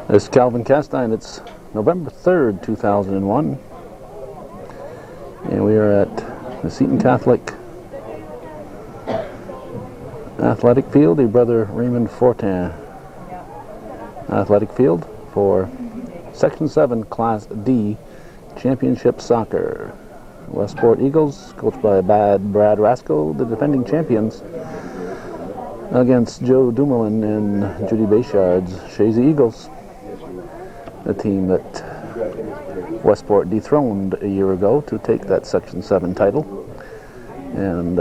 This is Calvin Castine. It's November 3rd, 2001. And we are at the Seton Catholic Athletic Field, the Brother Raymond Fortin Athletic Field for Section 7 Class D Championship Soccer. Westport Eagles, coached by Brad Rasco, the defending champions, against Joe Dumoulin and Judy Bayshard's Chazy Eagles, a team that Westport dethroned a year ago to take that Section 7 title. And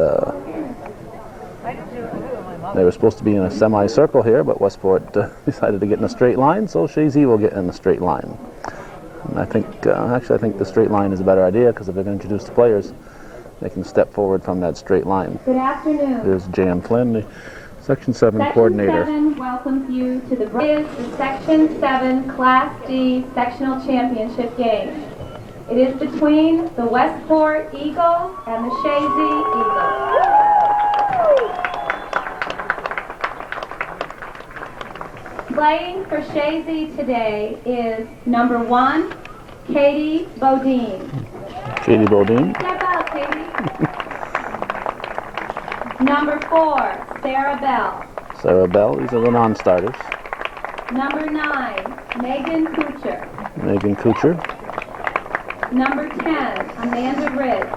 they were supposed to be in a semicircle here, but Westport decided to get in a straight line, so Chazy will get in a straight line. And I think, actually, I think the straight line is a better idea, because if they're going to introduce the players, they can step forward from that straight line. Good afternoon. There's Jan Flynn, the Section 7 coordinator. Section 7 welcomes you to the Section 7 Class D Sectional Championship game. It is between the Westport Eagles and the Chazy Eagles. Playing for Chazy today is number 1, Katie Bodine. Katie Bodine. Step out, Katie. Number 4, Sarah Bell. Sarah Bell, these are the non-starters. Number 9, Megan Kuchar. Megan Kuchar. Number 10, Amanda Riggs.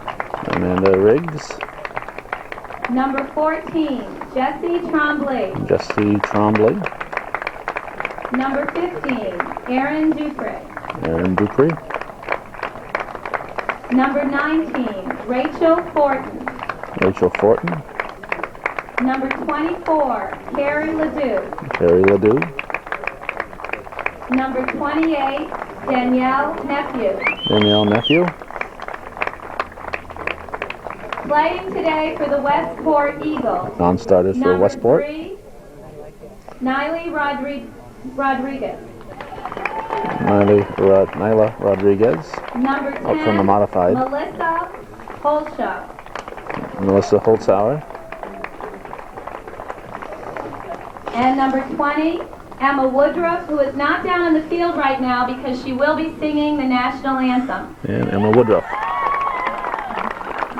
Amanda Riggs. Number 14, Jessie Tremblay. Jessie Tremblay. Number 15, Erin Dupree. Erin Dupree. Number 19, Rachel Fortin. Rachel Fortin. Number 24, Carrie Ledoux. Carrie Ledoux. Number 28, Danielle Nephew. Danielle Nephew. Playing today for the Westport Eagles. Non-starters for Number Westport. 3, Nyla Rodriguez. Nyla Rodriguez. Number 10, Up from the modified. Melissa Holshaw. Melissa Holzhauer. And number 20, Emma Woodruff, who is not down in the field right now because she will be singing the national anthem. And Emma Woodruff.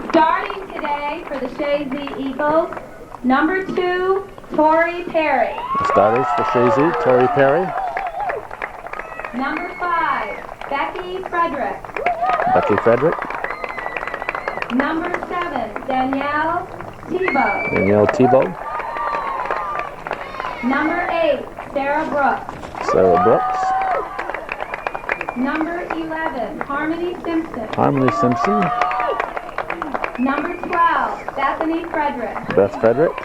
Starting today for the Chazy Eagles, number 2, Tori Perry. The starters for Chazy, Tori Perry. Number 5, Becky Frederick. Becky Frederick. Number 7, Danielle Tebow. Danielle Tebow. Number 8, Sarah Brooks. Sarah Brooks. Number 11, Harmony Simpson. Harmony Simpson. Number 12, Bethany Frederick. Beth Frederick.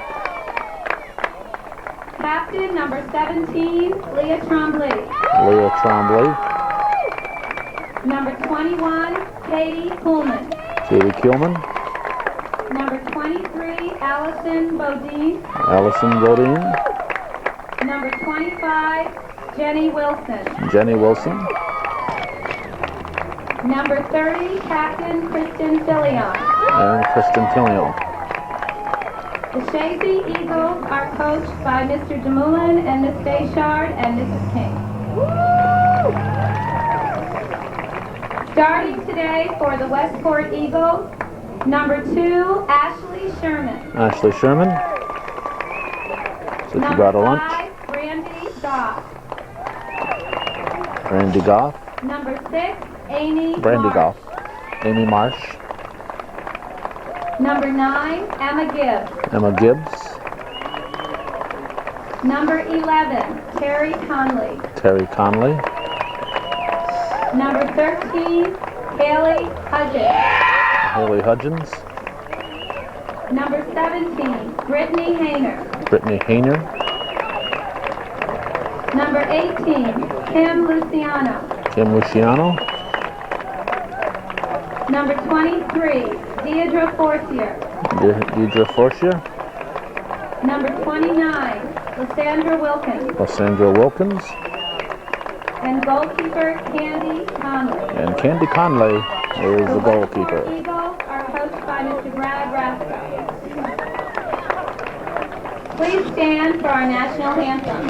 Captain number 17, Leah Tremblay. Leah Tremblay. Number 21, Katie Kuhlman. Katie Kuhlman. Number 23, Allison Bodine. Allison Bodine. Number 25, Jenny Wilson. Jenny Wilson. Number 30, Captain Kristen Fillion. And Kristen Fillion. The Chazy Eagles are coached by Mr. Dumoulin and Miss Bayshard and Mrs. King. Starting today for the Westport Eagles, number 2, Ashley Sherman. Ashley Sherman. So she Number brought a lunch. 5, Brandy Goff. Brandy Goff. Number 6, Amy Brandy Marsh. Goff. Amy Marsh. Number 9, Emma Gibbs. Emma Gibbs. Number 11, Terry Conley. Terry Conley. Number 13, Haley Hudgens. Haley Hudgens. Number 17, Brittany Hayner. Brittany Hayner. Number 18, Kim Luciano. Kim Luciano. Number 23, Deidre Forcier. Deidre Forcier. Number 29, Lysandra Wilkins. Lysandra Wilkins. And goalkeeper, Candy Conley. And Candy Conley is the goalkeeper. The Eagles are coached by Mr. Brad Rasco. Please stand for our national anthem.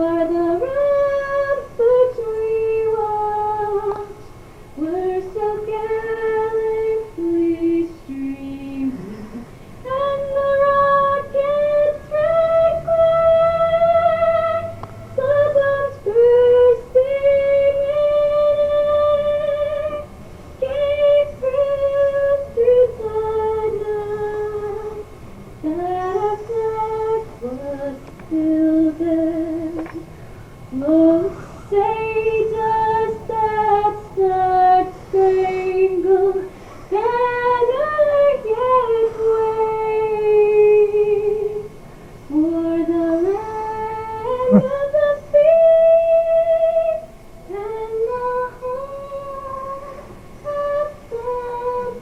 o'er the ramparts we walked, were so gallantly streaming, and the rockets red glare, Saddam's bursting in air, came through the night, that our flag was still there. Oh, say does that star-spangled banner yet wave for the land of the free and the home of the brave?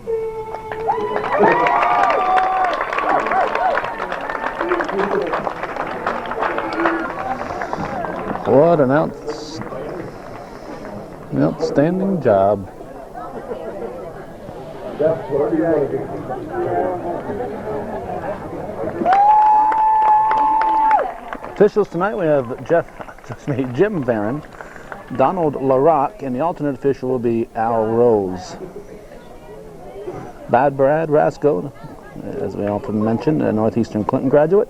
What an outstanding job. Officials tonight, we have Jim Varon, Donald LaRock, and the alternate official will be Al Rose. Bad Brad Rasco, as we often mention, a Northeastern Clinton graduate,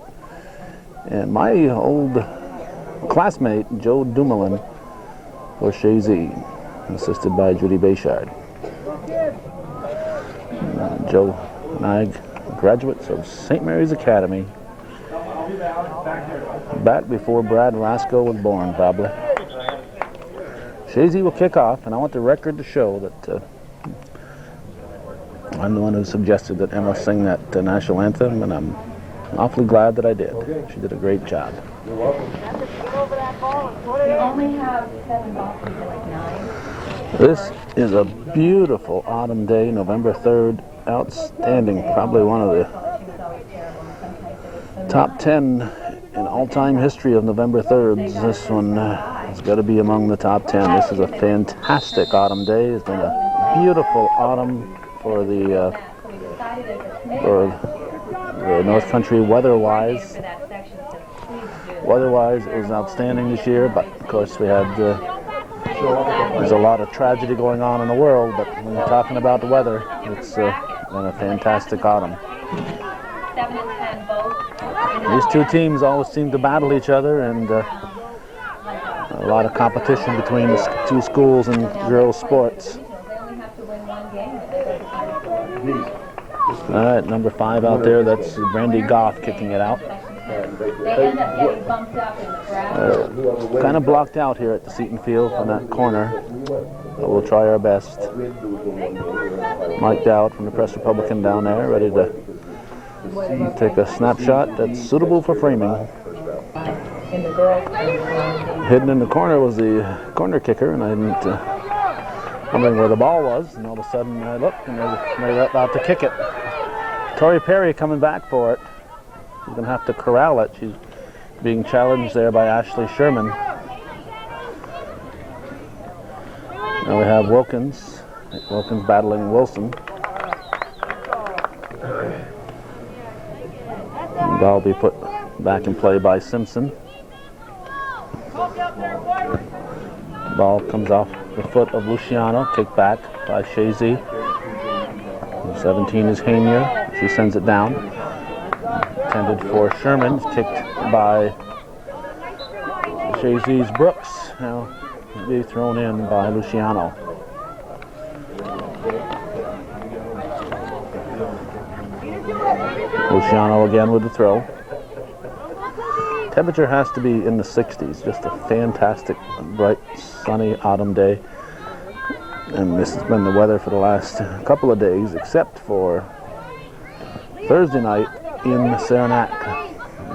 and my old classmate Joe Dumoulin for Chazy, assisted by Judy Bayshard. Joe and I, graduates of St. Mary's Academy, back before Brad Rasco was born, probably. Chazy will kick off, and I want the record to show that I'm the one who suggested that Emma sing that national anthem, and I'm awfully glad that I did. She did a great job. You're welcome. We only have 7 boxes, like 9. This is a beautiful autumn day, November 3rd. Outstanding, probably one of the top 10 in all-time history of November 3rds. This one has got to be among the top 10. This is a fantastic autumn day. It's been a beautiful autumn for the North Country weather-wise. Weather-wise, it was outstanding this year, but of course we had there's a lot of tragedy going on in the world, but when you're talking about the weather, it's been a fantastic autumn. 7 and 10 both. These two teams always seem to battle each other, and a lot of competition between the two schools in girls' sports. They only have to win 1 game. All right, number 5 out there, that's Brandy Goff kicking it out. They end up getting bumped up in the draft. Kind of blocked out here at the Seton Field on that corner, but we'll try our best. Mike Dowd from the Press Republican down there, ready to take a snapshot that's suitable for framing. Hidden in the corner was the corner kicker, and I didn't wondering where the ball was, and all of a sudden I looked, and they're about to kick it. Tori Perry coming back for it. She's going to have to corral it. She's being challenged there by Ashley Sherman. Now we have Wilkins. Wilkins battling Wilson. The ball will be put back in play by Simpson. The ball comes off the foot of Luciano, kicked back by Chazy. 17 is Hania. She sends it down. Intended for Sherman, kicked by Chazy's Brooks. Now be thrown in by Luciano. Luciano again with the throw. Temperature has to be in the 60s. Just a fantastic, bright, sunny autumn day. And this has been the weather for the last couple of days, except for Thursday night in Saranac.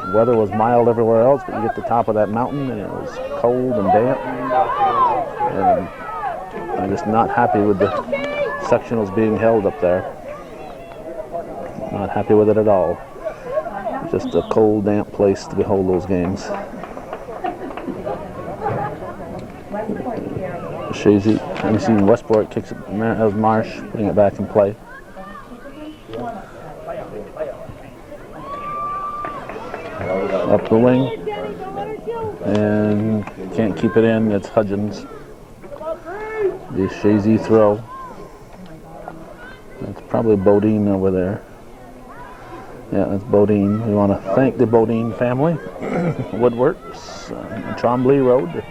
The weather was mild everywhere else, but you get to the top of that mountain and it was cold and damp. And I'm just not happy with the sectionals being held up there. Not happy with it at all. Just a cold, damp place to hold those games. Chazy, we've seen Westport kicks it as Marsh, putting it back in play. Up the wing. And can't keep it in. It's Hudgens. The Chazy throw. That's probably Bodine over there. Yeah, that's Bodine. We want to thank the Bodine family, Woodworks, Trombley Road,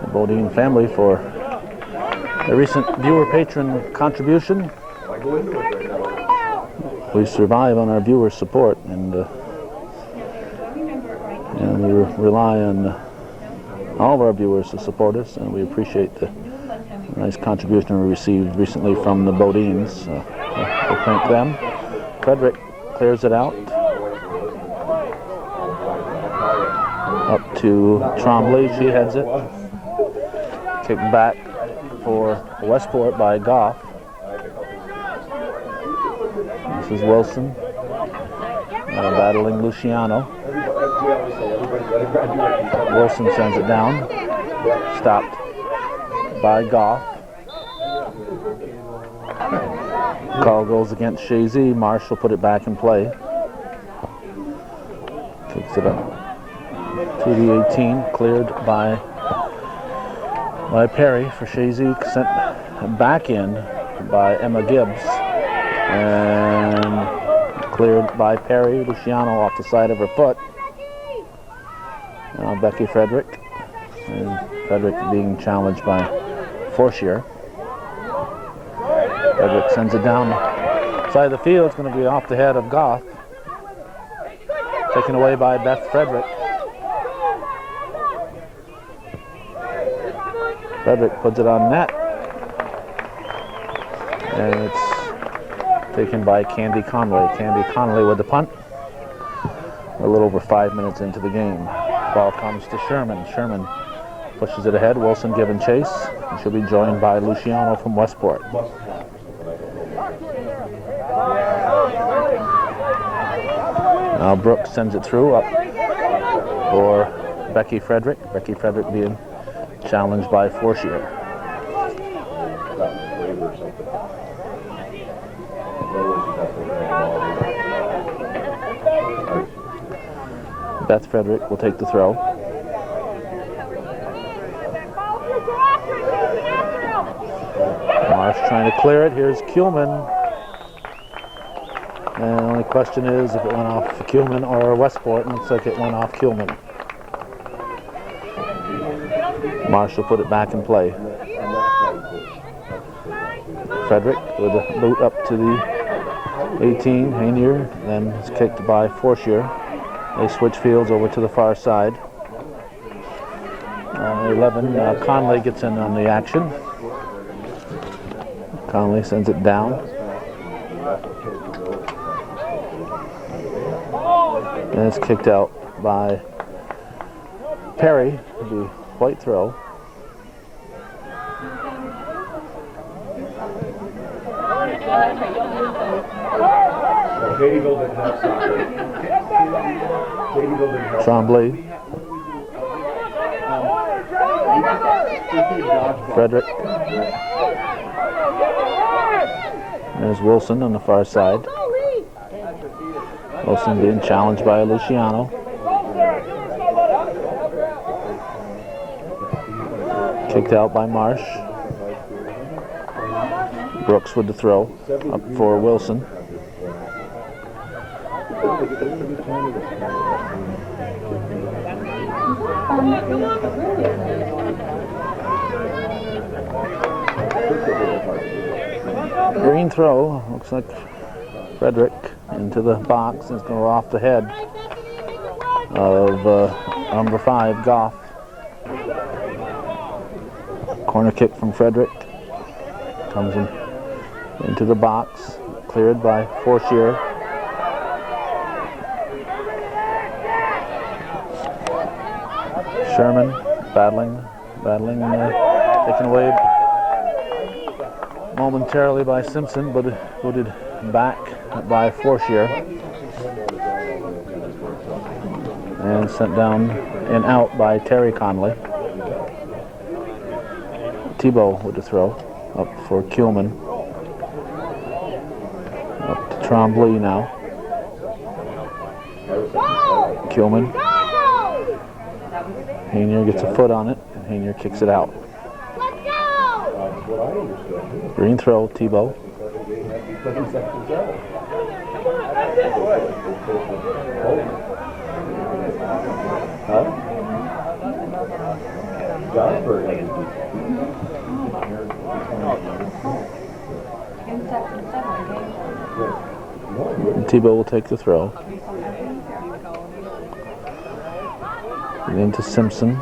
the Bodine family for a recent viewer patron contribution. We survive on our viewer support, and we rely on all of our viewers to support us, and we appreciate the nice contribution we received recently from the Bodines. We'll thank them. Frederick clears it out. Up to Trombley, she heads it. Kicked back for Westport by Goff. This is Wilson battling Luciano. Wilson sends it down. Stopped by Goff. Call goes against Chazy. Marsh will put it back in play. Kicks it up to the 18. Cleared by Perry for Chazy. Sent back in by Emma Gibbs. And cleared by Perry. Luciano off the side of her foot. Now Becky Frederick. And Frederick being challenged by Fortier. Frederick sends it down side of the field. It's going to be off the head of Goff. Taken away by Beth Frederick. Frederick puts it on net. And it's taken by Candy Conley. Candy Conley with the punt. A little over 5 minutes into the game. Ball comes to Sherman. Sherman pushes it ahead. Wilson giving chase. And she'll be joined by Luciano from Westport. Now Brooks sends it through up for Becky Frederick. Becky Frederick being challenged by Fortier. Beth Frederick will take the throw. Marsh trying to clear it. Here's Kuhlman. And the only question is if it went off Kuhlman or Westport. And it looks like it went off Kuhlman. Marsh will put it back in play. Frederick with a boot up to the 18. Haynier then is kicked by Fortier. They switch fields over to the far side. 11, Conley gets in on the action. Conley sends it down. And it's kicked out by Perry. The white throw. Trombley. Frederick. There's Wilson on the far side. Wilson being challenged by Luciano. Kicked out by Marsh. Brooks with the throw. Up for Wilson. Green throw. Looks like Frederick into the box. It's going to go off the head of number 5, Goff. Corner kick from Frederick. Comes into the box. Cleared by Fortier. Sherman battling, taken away momentarily by Simpson, but booted back by Fortier. And sent down and out by Terry Conley. Tebow with the throw, up for Kuhlman. Up to Trombley now. Haynier gets a foot on it, and Haynier kicks it out. Green throw, Tebow. And Tebow will take the throw. And into Simpson.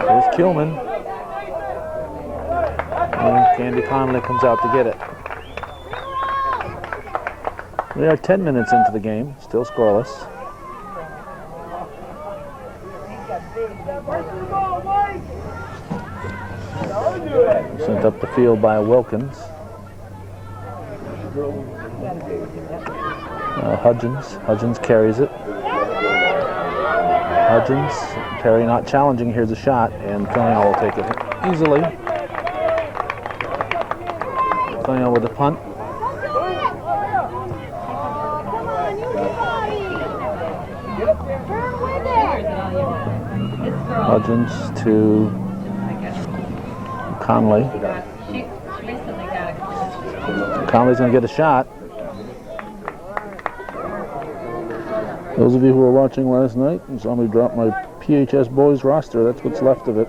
There's Kilman. And Candy Conley comes out to get it. We are 10 minutes into the game, still scoreless. Sent up the field by Wilkins. Hudgens carries it. Perry not challenging. Here's a shot, and Fillon will take it easily. Fillon with the punt. Hudgens to Conley. Conley's going to get a shot. Those of you who were watching last night and saw me drop my PHS boys roster, that's what's left of it.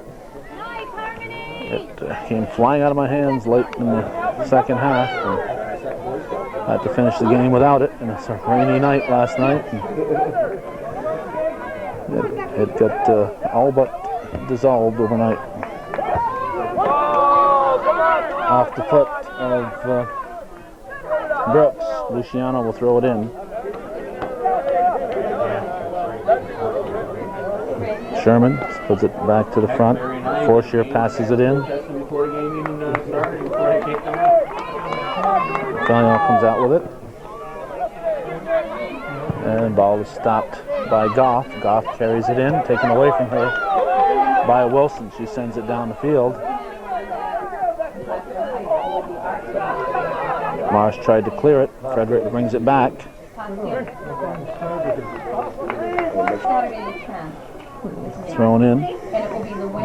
It came flying out of my hands late in the second half. And I had to finish the game without it, and it's a rainy night last night. It got all but dissolved overnight. Off the foot of Brooks. Luciano will throw it in. Sherman puts it back to the front. Forshier passes it in. Fillon comes out with it. And ball is stopped by Goff. Goff carries it in, taken away from her by Wilson. She sends it down the field. Marsh tried to clear it. Frederick brings it back. Thrown in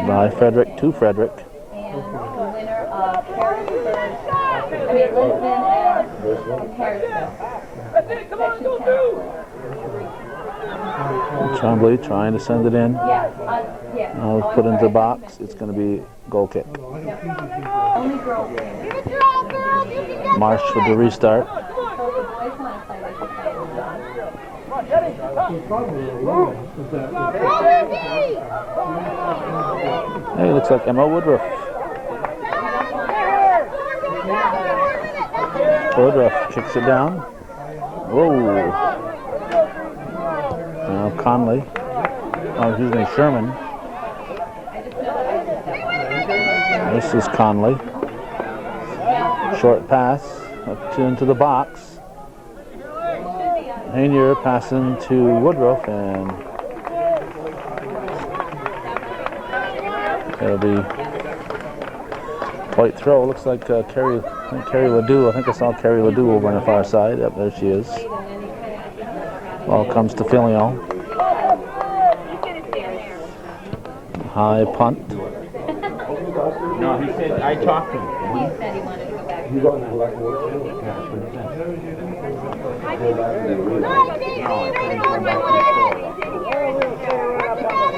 by Frederick to Frederick. And the winner of Lisbon and Harrisville. Tremblay trying to send it in. Yes. Put into the box. It's going to be goal kick. Only girls. Marsh with the restart. Hey, looks like Emma Woodruff. Woodruff kicks it down. Whoa. Now Conley. Sherman. This is Conley. Short pass up into the box. Haynier passing to Woodruff, and it'll be white throw. Looks like Carrie Ledoux. I think I saw Carrie Ledoux over on the far side. Yep, there she is. Ball comes to Fillon. High punt. No, he said, I talked to him. He said he wanted to go back.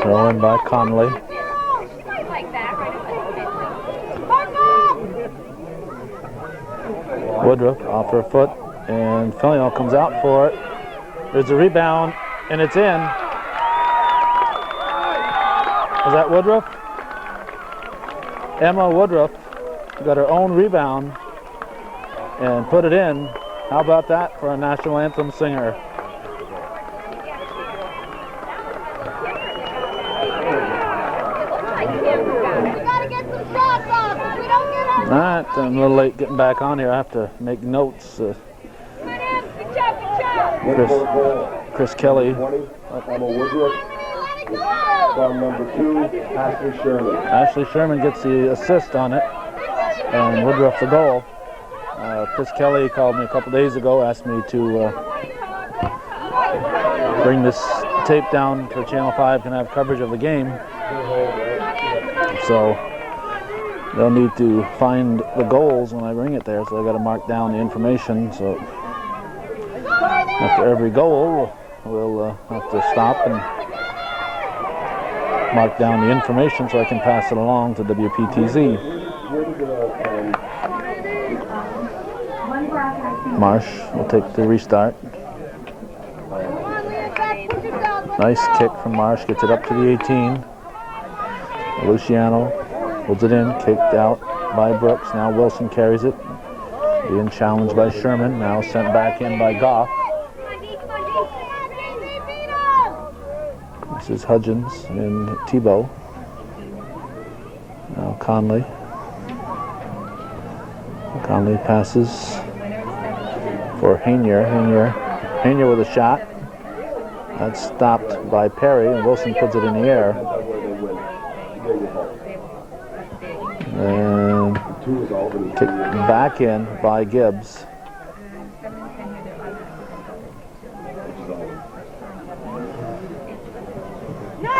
Throw in by Conley. Woodruff off her foot, and Fillon comes out for it. There's a rebound, and it's in. Is that Woodruff? Emma Woodruff got her own rebound and put it in. How about that for a national anthem singer? Alright, I'm a little late getting back on here. I have to make notes. Hey, Chris Kelly. 20, Emma Woodruff. From number 2, Ashley Sherman. Ashley Sherman gets the assist on it, and Woodruff the goal. Chris Kelly called me a couple days ago, asked me to bring this tape down for Channel 5 can have coverage of the game. So they'll need to find the goals when I bring it there, so I got to mark down the information. So after every goal, we'll have to stop and mark down the information so I can pass it along to WPTZ. Marsh will take the restart. Nice kick from Marsh, gets it up to the 18. Luciano holds it in, kicked out by Brooks. Now Wilson carries it, being challenged by Sherman. Now sent back in by Goff. This is Hudgens and Tebow. Now Conley. Conley passes for Hainier. Hainier with a shot. That's stopped by Perry, and Wilson puts it in the air. And kicked back in by Gibbs.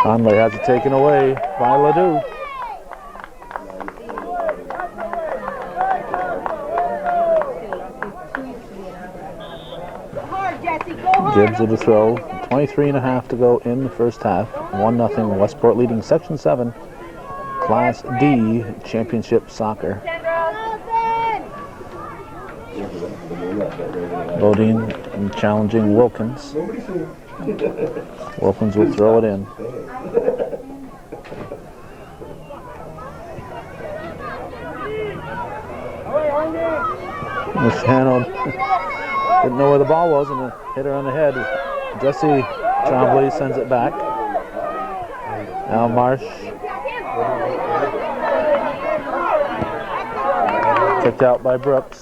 Conley has it taken away by Ledoux. Gibbs with the throw. 23.5 to go in the first half. 1-0. Westport leading Section 7 Class D Championship Soccer. Bodine challenging Wilkins. Wilkins will throw it in. Luciano didn't know where the ball was and hit her on the head. Jesse Trombley sends it back. Now Marsh. Kicked out by Brooks.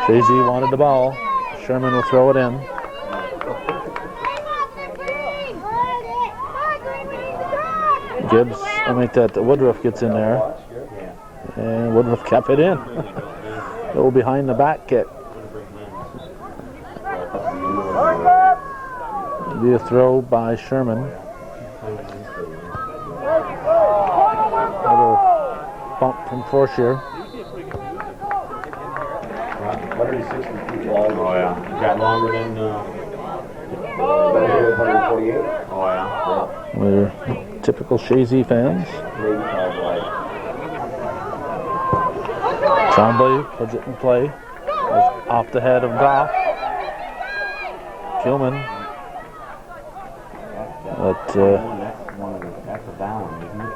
Chazy wanted the ball. Sherman will throw it in. Gibbs, I think that Woodruff gets in there. And Woodruff kept it in. Go behind the back kick. Be a throw by Sherman. Little bump from Forshire. Oh yeah, got longer than. Oh yeah. We're typical Chazy fans. Trombley puts it in play. Goes off the head of Goff. Kilman. But That's a down, isn't it?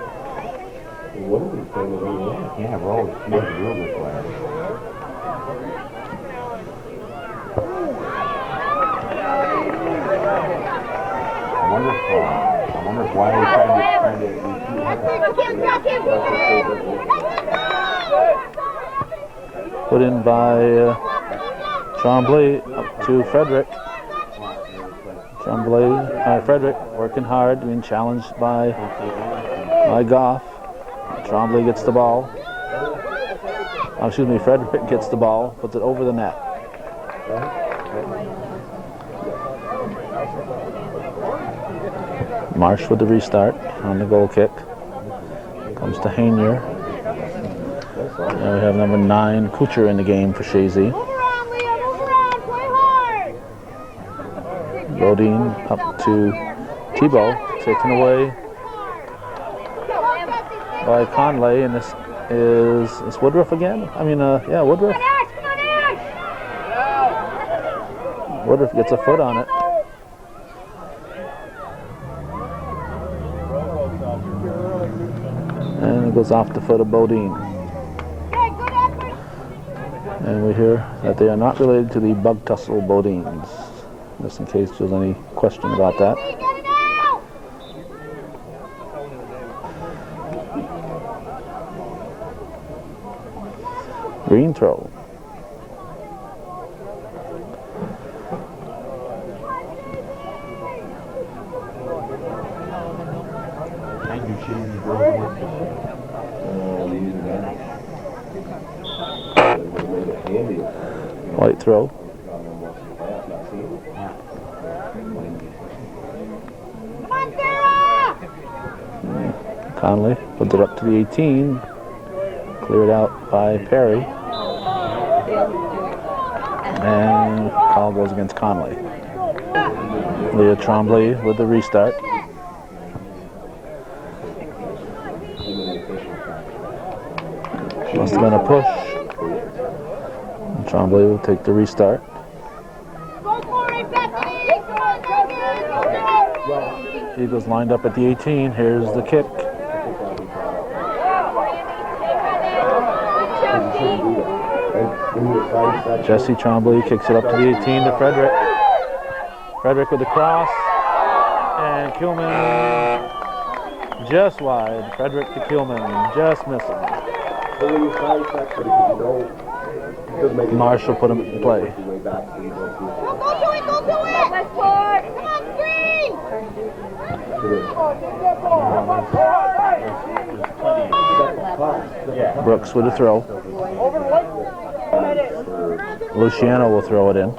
What are we saying? Yeah, roll. Make it real good player. I wonder why they trying to put in by Trombley up to Frederick. Frederick working hard, being challenged by Goff. Trombley gets the ball. Frederick gets the ball, puts it over the net. Marsh with the restart on the goal kick. Comes to Hainier. Now we have number 9, Kucher, in the game for Chazy. Bodine up to Tebow, taken away by Conley, and this is Woodruff again? Yeah, Woodruff. Woodruff gets a foot on it. And it goes off the foot of Bodine. And we hear that they are not related to the Bug Tussle Bodines, just in case there's any question about that. Green throw. throw. Conley puts it up to the 18. Cleared out by Perry. And call goes against Conley. Leah Trombley with the restart. Must have been a push. And Trombley will take the restart. Eagles lined up at the 18. Here's the kick. Jesse Trombley kicks it up to the 18 to Frederick. Frederick with the cross. And Kilman just wide. Frederick to Kilman, just missing. Marshall put him in play. Go to it! Westport! Come on, screen! Brooks with a throw. Luciano will throw it in.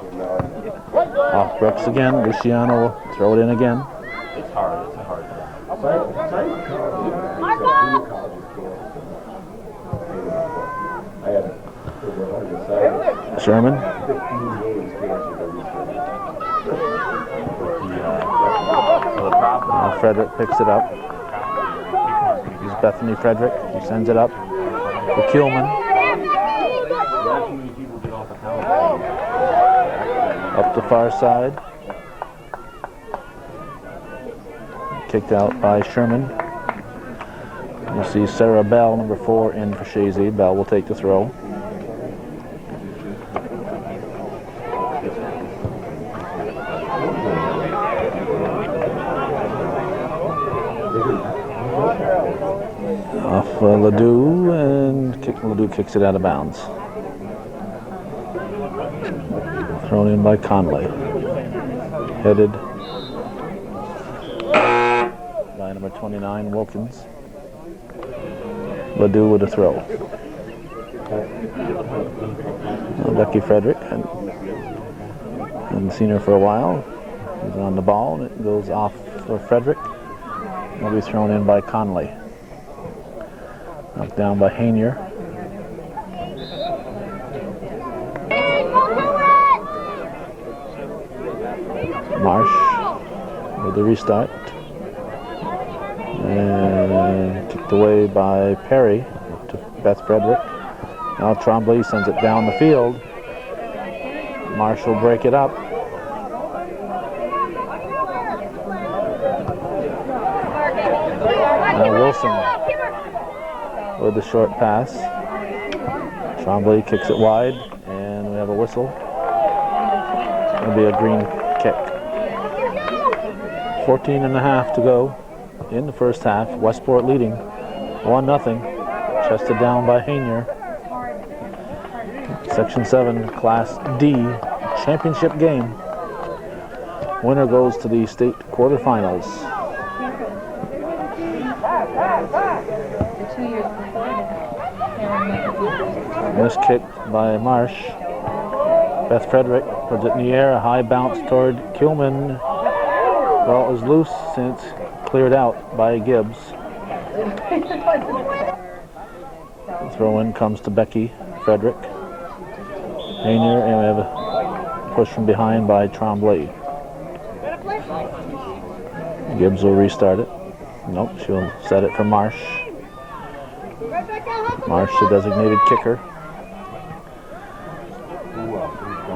Off Brooks again. Luciano will throw it in again. It's hard. It's a hard Sherman. Frederick picks it up. Here's Bethany Frederick. He sends it up to Kilman. Up the far side. Kicked out by Sherman. We'll see Sarah Bell, number 4, in for Chazy. Bell will take the throw. Off Ledoux, and Ledoux kicks it out of bounds. Thrown in by Conley. Headed by number 29, Wilkins. Ledoux with a throw. Becky Frederick, hadn't seen her for a while. She's on the ball, and it goes off for Frederick. Will be thrown in by Conley. Knocked down by Haynier. Marsh with the restart. And kicked away by Perry to Beth Frederick. Now Trombley sends it down the field. Marsh will break it up. Now Wilson with the short pass. Trombley kicks it wide, and we have a whistle. It'll be a green kick. 14 and a half to go in the first half. Westport leading 1-0. Chested down by Haynier. Section 7, Class D championship game. Winner goes to the state quarterfinals. Miss kick by Marsh. Beth Frederick puts it in the air, a high bounce toward Kilman. Ball is loose since cleared out by Gibbs. The throw in comes to Becky Frederick. Haynier, and we have a push from behind by Trombley. Gibbs will restart it. Nope, she'll set it for Marsh. Marsh, the designated kicker.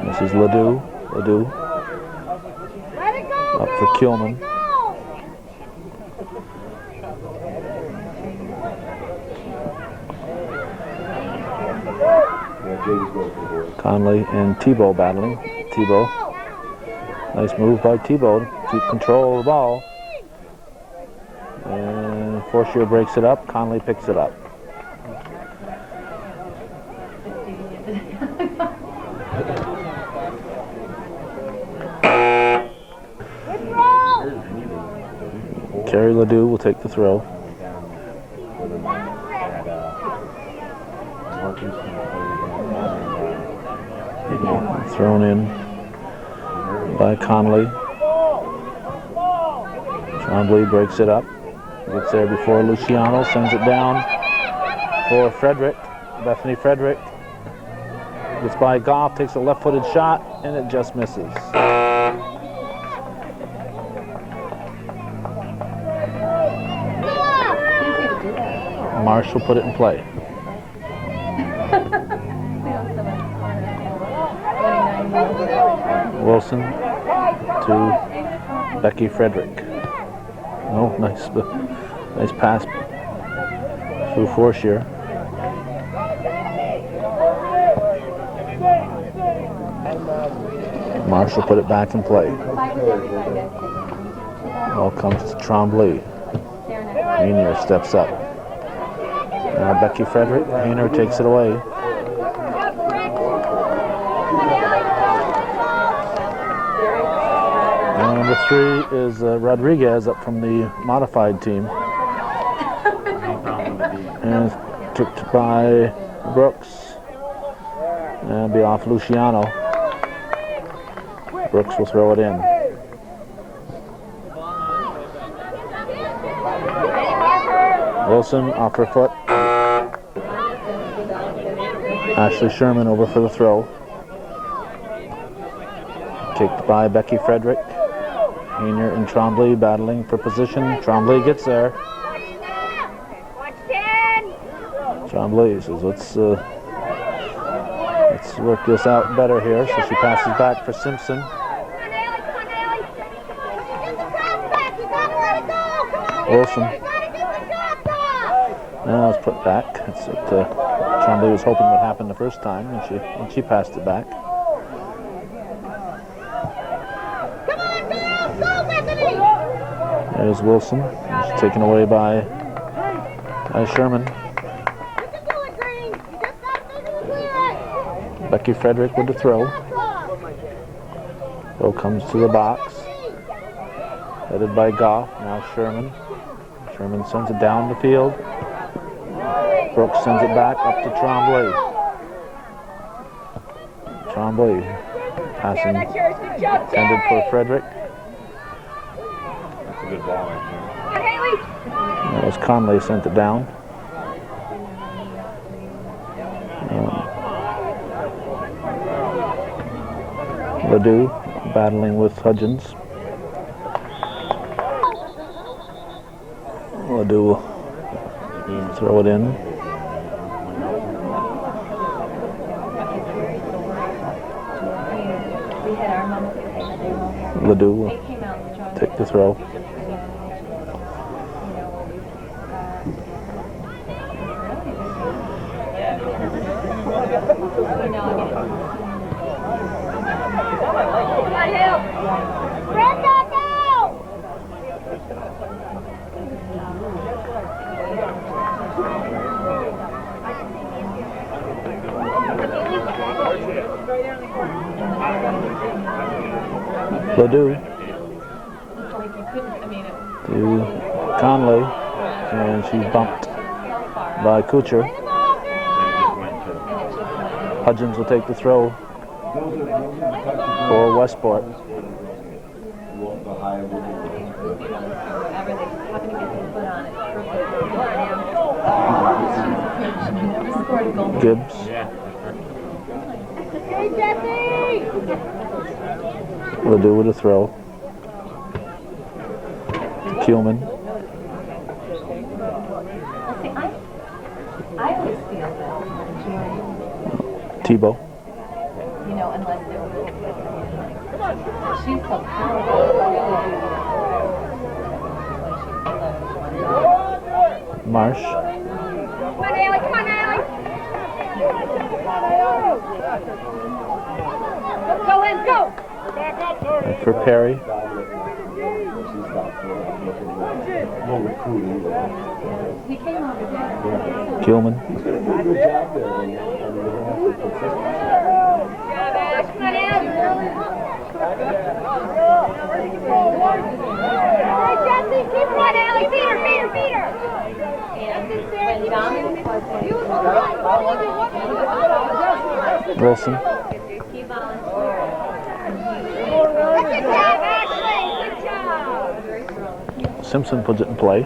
This is Ledoux. Ledoux up for Kilman. Conley and Tebow battling. Tebow. Nice move by Tebow to keep control of the ball. And Forshier breaks it up. Conley picks it up. Carrie Ledoux will take the throw. Thrown in by Conley. Trombley breaks it up. Gets there before Luciano. Sends it down for Frederick. Bethany Frederick. Gets by Goff. Takes a left-footed shot. And it just misses. Marsh will put it in play. Wilson to Becky Frederick. Oh, nice pass through Forshier. Marsh will put it back in play. Ball comes to Trombley. Hayner steps up. Now Becky Frederick. Hayner takes it away. Number 3 is Rodriguez up from the modified team. And kicked by Brooks. And be off Luciano. Brooks will throw it in. Wilson off her foot. Ashley Sherman over for the throw. Kicked by Becky Frederick. Hayner and Trombley battling for position. Trombley gets there. Trombley says, let's work this out better here. So she passes back for Simpson. Wilson. Now it's put back. It's what Trombley was hoping would happen the first time, and she passed it back. There's Wilson. She's taken away by Sherman. Becky Frederick with the throw. Throw comes to the box. Headed by Goff. Now Sherman. Sherman sends it down the field. Brooks sends it back up to Trombley. Trombley passing intended for Frederick. That's a good ball right there. That was Conley sent it down. Ledoux battling with Hudgens. Ledoux will throw it in. Ledoux will take the throw. Ledoux to Conley, and she's bumped by Kuchar. Hudgens will take the throw for Westport. Gibbs. Ledoux with a throw. Kuhlman. I always feel that Tebow. unless they're she's so powerful. Marsh. Come on, Allie. Come on, Allie. Go, Lynn, go. And for Perry. We came over there. Kuhlman. Come on, Allie. Hey, Jesse, keep running, Allie. Feed her. Wilson. He volunteered. Simpson puts it in play.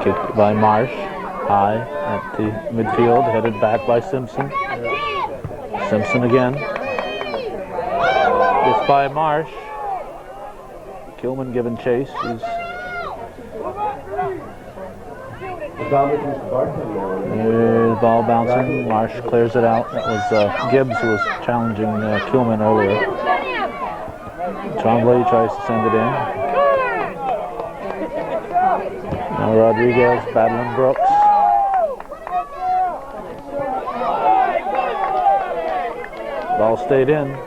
Kicked by Marsh. High at the midfield, headed back by Simpson. Simpson again. Gets by Marsh. Kilman giving chase. He's there's ball bouncing. Marsh clears it out. That was Gibbs who was challenging Kilman earlier. Trombley tries to send it in. Now Rodriguez battling Brooks. Ball stayed in.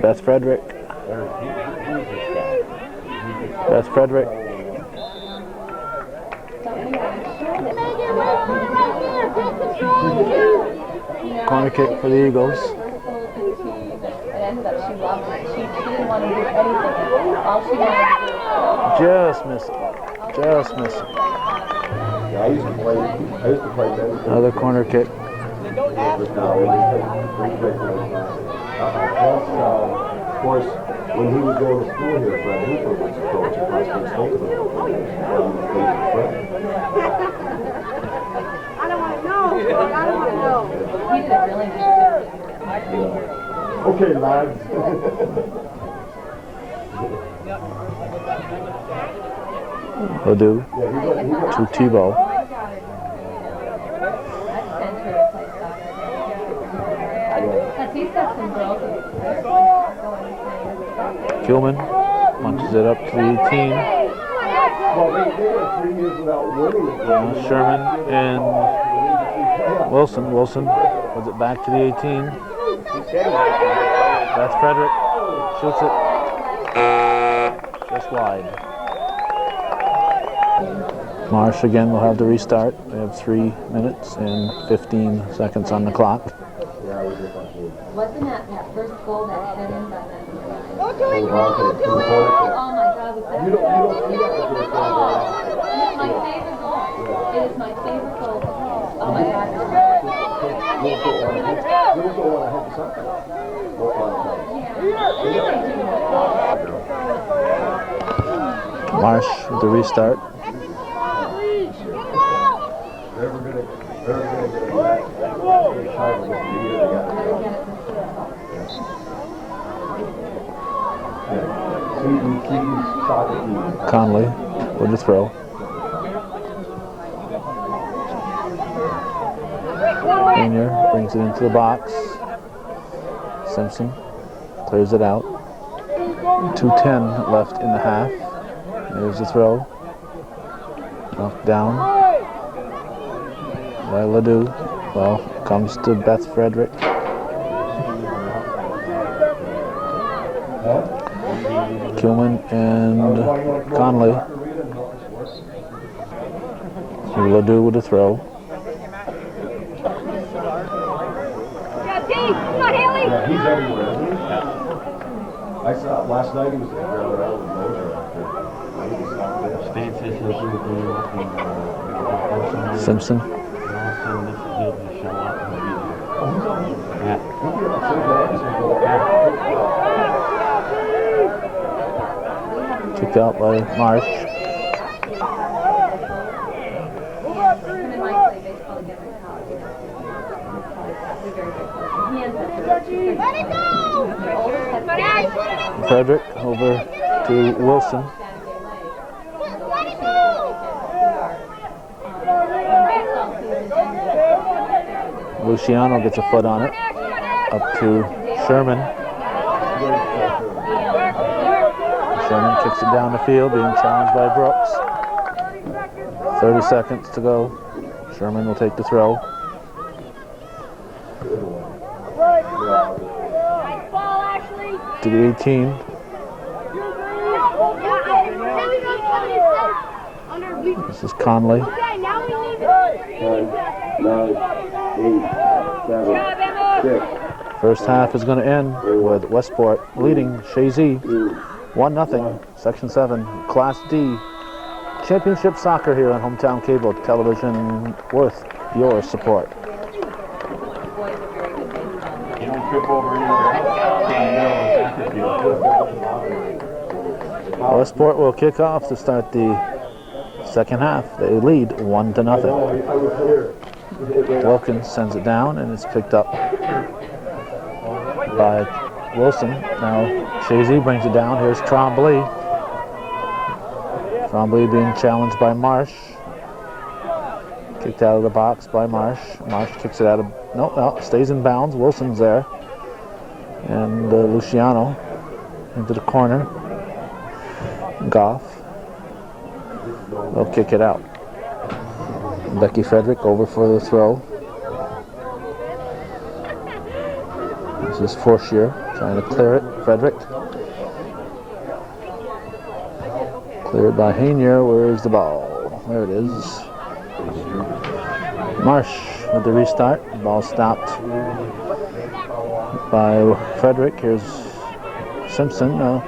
Beth Frederick. Beth Frederick. Corner kick for the Eagles. Just missing. Just missing. Yeah, I used to play tennis. Another corner kick. Of course, when he was going to school here, Fred Hooper was coach at Westport. I don't want to know. I don't want to know. He did a really good job. Okay, lads. Ledoux to Tebow. Kilman punches it up to the 18. Well, they were 3 years without winning. Sherman and Wilson. Wilson puts it back to the 18. That's Frederick. Shoots it. Just wide. Marsh again will have to restart. We have 3 minutes and 15 seconds on the clock. Wasn't that first goal that head in by that? Don't do it, girl. Don't do it. Oh my God, was that? You don't see that. It's my favorite goal. It is my favorite goal. Oh my God. You don't want to help us out. Marsh with the restart. They're going to get it back. Conley with the throw. Junior brings it into the box. Simpson clears it out. 2:10 left in the half. There's the throw. Knocked down by Ledoux. Well, comes to Beth Frederick. Kilman and Conley. Ledoux with a throw. Come on, Haley. Yeah, he's everywhere, isn't he? I saw last night he was at the ground out with Moser after. Simpson. Kicked out by Marsh. Let it go. Frederick over to Wilson. Let it go. Luciano gets a foot on it. Up to Sherman. Sherman kicks it down the field, being challenged by Brooks. 30 seconds to go. Sherman will take the throw. To the 18. This is Conley. Okay, now we need 9, 8, 7, 6. First half is going to end with Westport leading Chazy 1-0. Section 7, Class D. Championship soccer here on Hometown Cable Television, worth your support. You know, trip over Westport will kick off to start the second half. They lead 1-0. Wilkins sends it down, and it's picked up by Wilson. Now Chazy brings it down. Here's Trombley. Trombley being challenged by Marsh. Kicked out of the box by Marsh. Marsh kicks it out of... No, stays in bounds. Wilson's there. And Luciano into the corner. Goff. They'll kick it out. Becky Frederick over for the throw. This is Forshier trying to clear it. Frederick. Cleared by Hainier. Where's the ball? There it is. Marsh with the restart. Ball stopped by Frederick. Here's Simpson. No.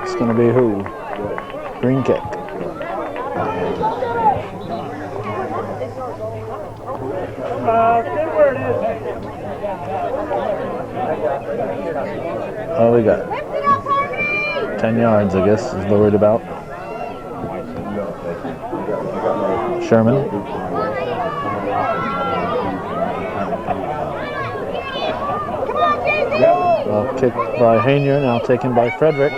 It's going to be who? Green kick. Oh, we got 10 yards, I guess, is worried about. Sherman. Well, kicked by Hainier, now taken by Frederick.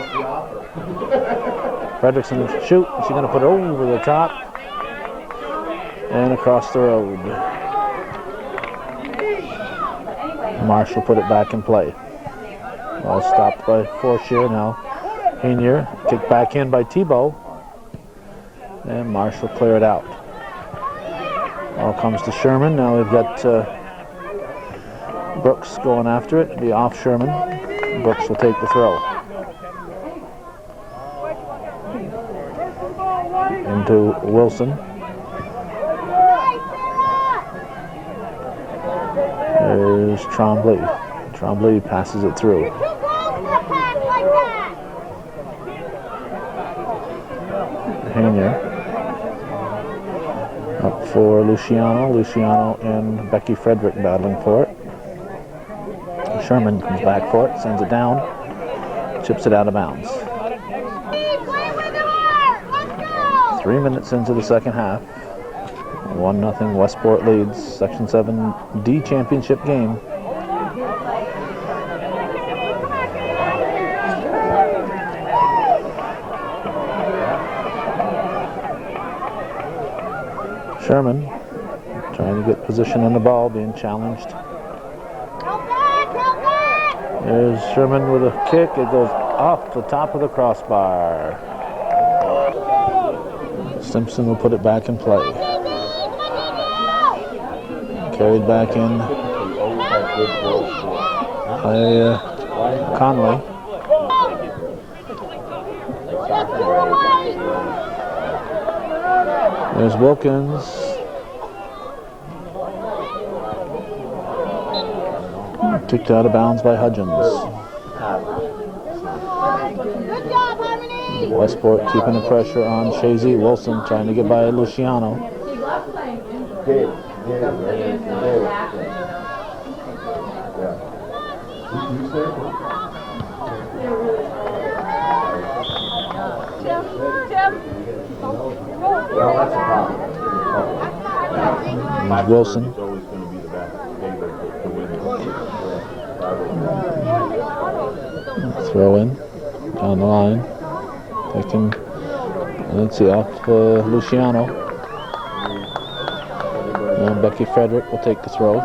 Frederick's going to shoot. She's going to put it over the top and across the road. Marsh will put it back in play. Well, stopped by Forshier now. Hainier kicked back in by Tebow, and Marsh will clear it out. Ball comes to Sherman. Now we've got Brooks going after it. It'll be off Sherman. Brooks will take the throw. Into Wilson. There's Trombley. Trombley passes it through. Hainier. Up for Luciano. Luciano and Becky Frederick battling for it. Sherman comes back for it, sends it down, chips it out of bounds. 3 minutes into the second half. 1-0 Westport leads Section 7 D championship game. Sherman trying to get position on the ball, being challenged. There's Sherman with a kick. It goes off the top of the crossbar. Simpson will put it back in play. Carried back in by Conley. There's Wilkins. Kicked out of bounds by Hudgens. Westport keeping the pressure on Chazy. Wilson trying to get by Luciano. There's Wilson. Throw in down the line. Taking, let's see, off Luciano. And Becky Frederick will take the throw.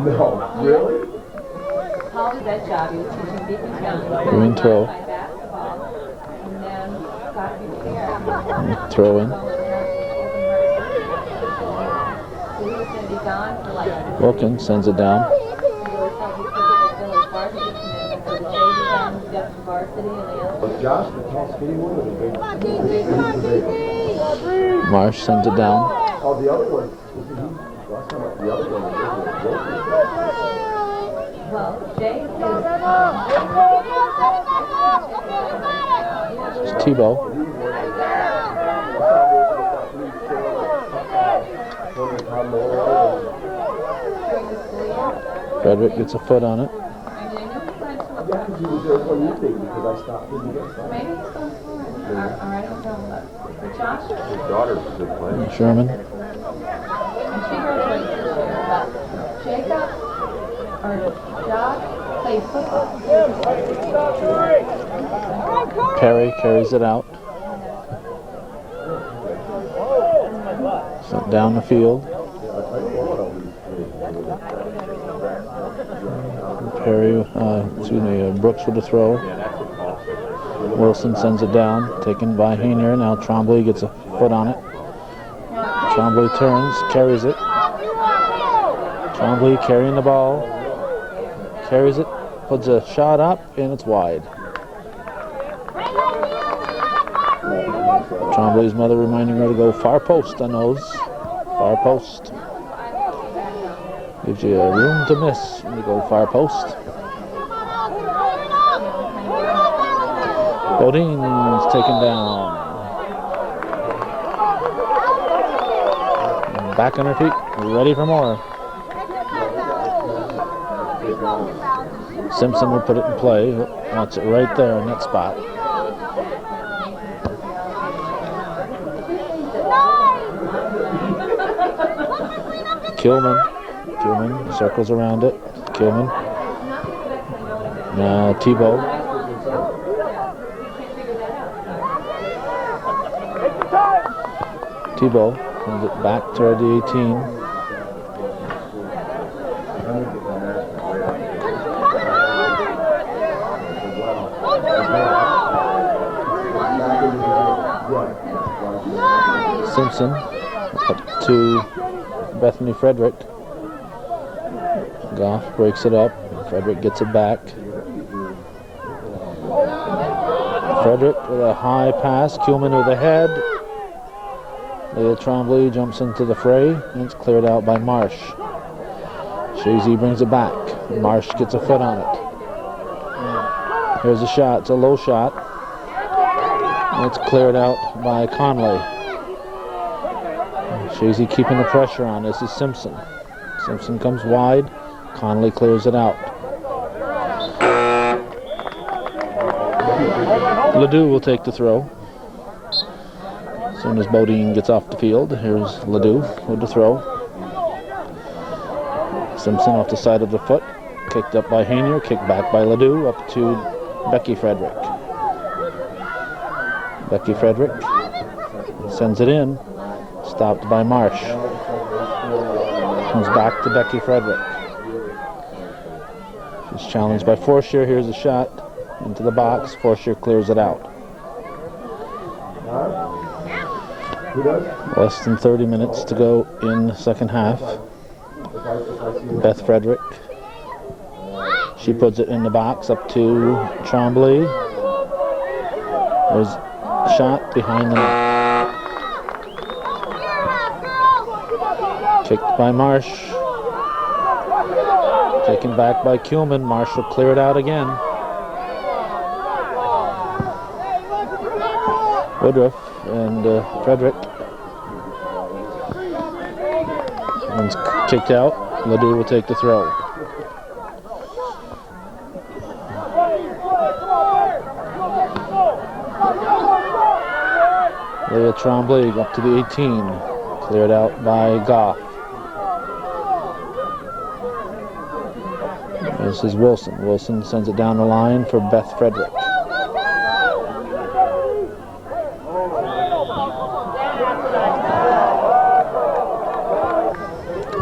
No, really? Green throw. Throw in. Wilkins sends it down. Marsh sends it down. Oh, the other one. Last time the other one It's Tebow. Frederick gets a foot on it. He was there one evening because I stopped in to get something. Maybe it's going forward. All right, I'll go look. For Josh? His daughter's a good player. Sherman. And she graduated this year. But Jacob or Josh plays football. Perry carries it out. So down the field. Perry, Brooks with the throw. Wilson sends it down, taken by Hayner. Now Trombley gets a foot on it. Trombley turns, carries it. Trombley carrying the ball. Carries it, puts a shot up, and it's wide. Trombley's mother reminding her to go far post on those. Far post. Gives you room to miss when you go far post. Bodine's taken down. Back on her feet, ready for more. Simpson will put it in play. Wants it right there in that spot. Kilman circles around it. Kilman. Now Tebow. Tebow sends it back toward the 18. Simpson up to Bethany Frederick. Goff breaks it up. Frederick gets it back. Frederick with a high pass. Kuhlman with a head. Leah Trombley jumps into the fray, and it's cleared out by Marsh. Chazy brings it back. Marsh gets a foot on it. Here's a shot. It's a low shot. And it's cleared out by Conley. Chazy keeping the pressure on. This is Simpson. Simpson comes wide. Conley clears it out. Ledoux will take the throw. As soon as Bodine gets off the field, here's Ledoux with the throw. Simpson off the side of the foot. Kicked up by Hayner. Kicked back by Ledoux up to Becky Frederick. Becky Frederick sends it in. Stopped by Marsh. Comes back to Becky Frederick. She's challenged by Forsher. Here's a shot into the box. Forsher clears it out. Less than 30 minutes to go in the second half. Beth Frederick. She puts it in the box up to Trombley. There's a shot behind the net. Kicked by Marsh. Taken back by Kuhlman. Marsh will clear it out again. Woodruff and Frederick. One's kicked out. Ledoux will take the throw. Leah Trombley up to the 18. Cleared out by Goff. This is Wilson. Wilson sends it down the line for Beth Frederick.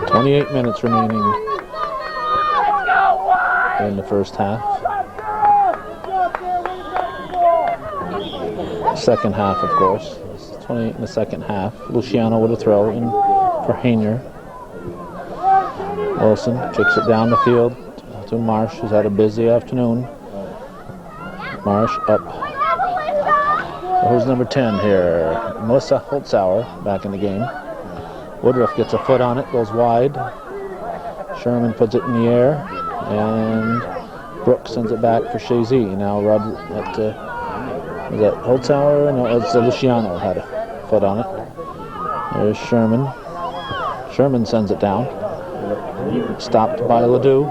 .28 minutes remaining in the first half. Second half, of course. It's 28 in the second half. Luciano with a throw in for Hayner. Wilson kicks it down the field to Marsh, who's had a busy afternoon. Marsh up. So who's number 10 here? Melissa Holtzauer back in the game. Woodruff gets a foot on it, goes wide. Sherman puts it in the air, and Brooks sends it back for Chazy. Now is that Holtzauer? No, it's Luciano had a foot on it. There's Sherman. Sherman sends it down. Stopped by Ledoux.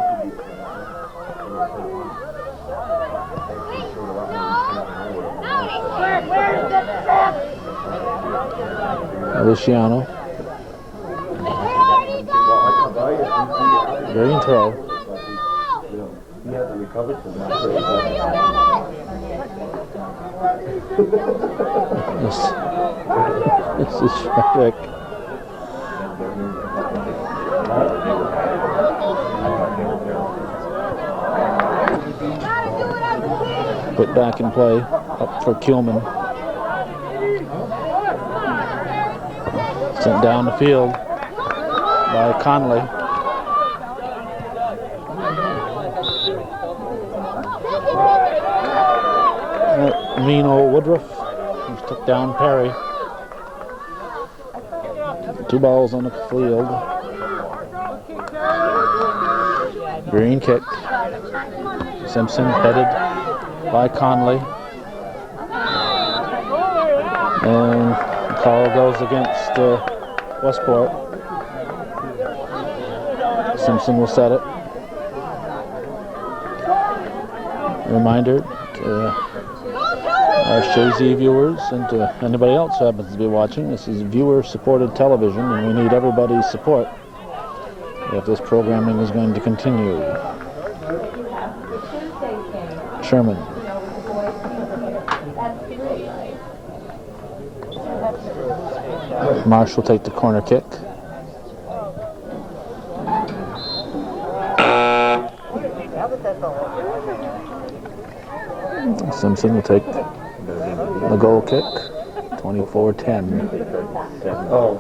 Luciano. Green throw. He hasn't recovered from that. This is Frederick. Put back in play, up for Kuhlman. Sent down the field by Conley. Mean old Woodruff, who took down Perry. 2 balls on the field. Green kick. Simpson headed by Conley. And the call goes against Westport. Simpson will set it. Reminder to our Chazy viewers and to anybody else who happens to be watching, this is viewer-supported television and we need everybody's support if this programming is going to continue. Sherman. Marsh will take the corner kick. Simpson will take the goal kick. 24-10. Oh.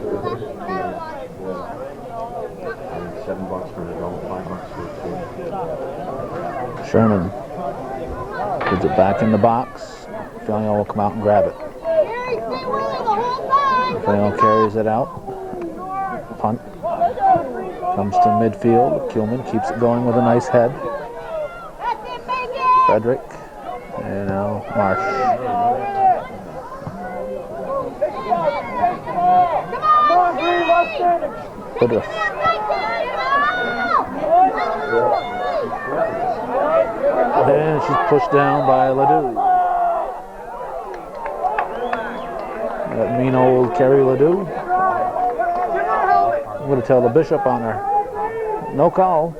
$7 for the goal, $5 for Sherman puts it back in the box. Filion will come out and grab it. Filion carries it out. Punt. Comes to midfield. Kuhlman keeps it going with a nice head. Frederick. And now Marsh. Woodruff. And she's pushed down by Ledoux. That mean old Carrie Ledoux. I'm going to tell the bishop on her. No call.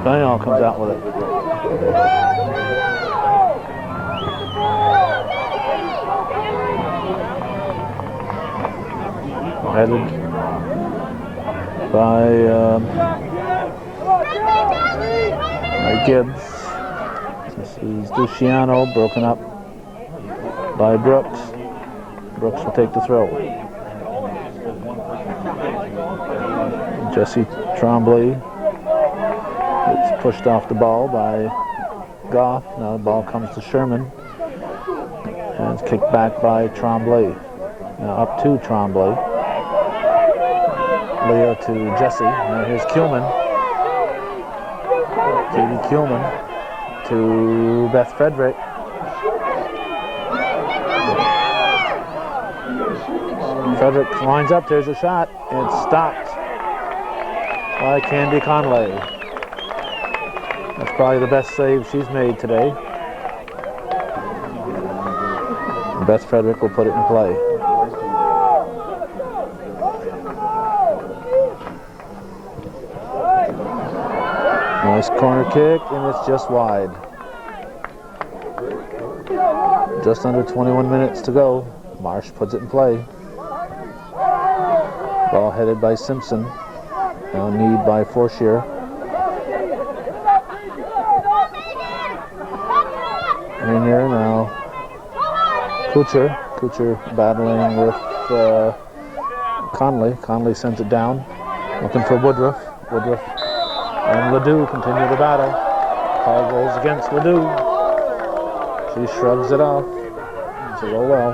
Filion comes out with it. Headed by Gibbs. This is Luciano, broken up by Brooks. Brooks will take the throw. Jesse Tremblay. It's pushed off the ball by Goff. Now the ball comes to Sherman. And it's kicked back by Tremblay. Now up to Tremblay. Leo to Jesse. Now here's Kuhlman. Katie Kuhlman to Beth Frederick. Frederick lines up. There's a shot. It's stopped by Candy Conley. That's probably the best save she's made today. Beth Frederick will put it in play. Nice corner kick, and it's just wide. Just under 21 minutes to go. Marsh puts it in play. Ball headed by Simpson. Now need by Forshear. In here now. Kuchar battling with Conley. Conley sends it down. Looking for Woodruff. Woodruff and Ledoux continue the battle. Call goes against Ledoux. She shrugs it off. She says, oh well.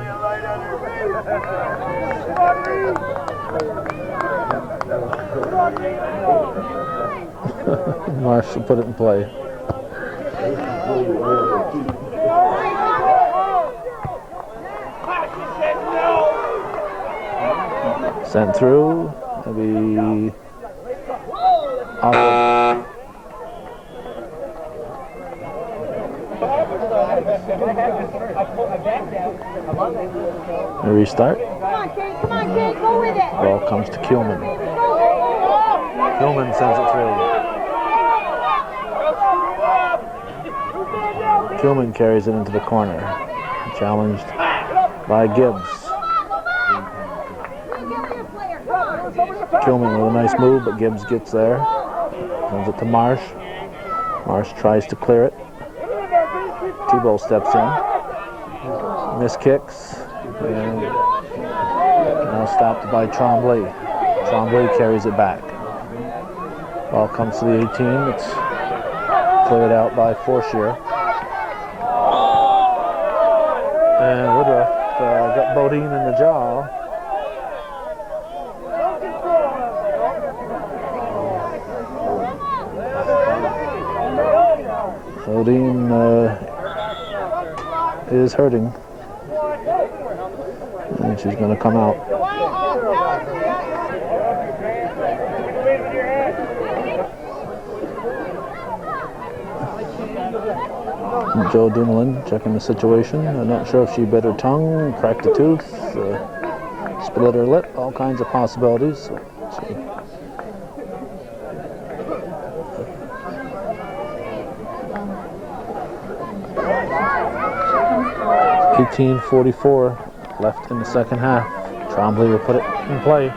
Marsh will put it in play. Sent through. Maybe off. A restart. Come on, kid, go with it. Ball comes to Kuhlman. Kuhlman sends it through. Kuhlman carries it into the corner. Challenged by Gibbs. Kuhlman with a nice move, but Gibbs gets there. Sends it to Marsh. Marsh tries to clear it. Tebow steps in. Miss kicks. And now stopped by Tremblay. Tremblay carries it back. Ball comes to the 18. It's cleared out by Forshear. And Woodruff got Bodine in the jaw. Bodine is hurting. And she's going to come out. Joe Dumoulin checking the situation. I'm not sure if she bit her tongue, cracked a tooth, split her lip, all kinds of possibilities. 18:44 left in the second half. Tremblay will put it in play.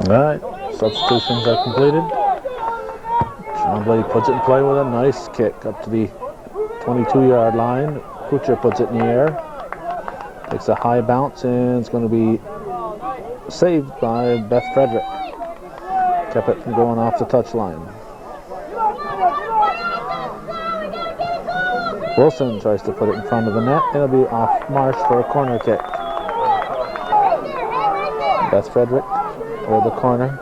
All right, substitutions are completed. Tremblay puts it in play with a nice kick up to the 22-yard line. Kuchar puts it in the air. Takes a high bounce and it's going to be saved by Beth Frederick. Kept it from going off the touchline. Wilson tries to put it in front of the net. It'll be off Marsh for a corner kick. Beth Frederick over the corner.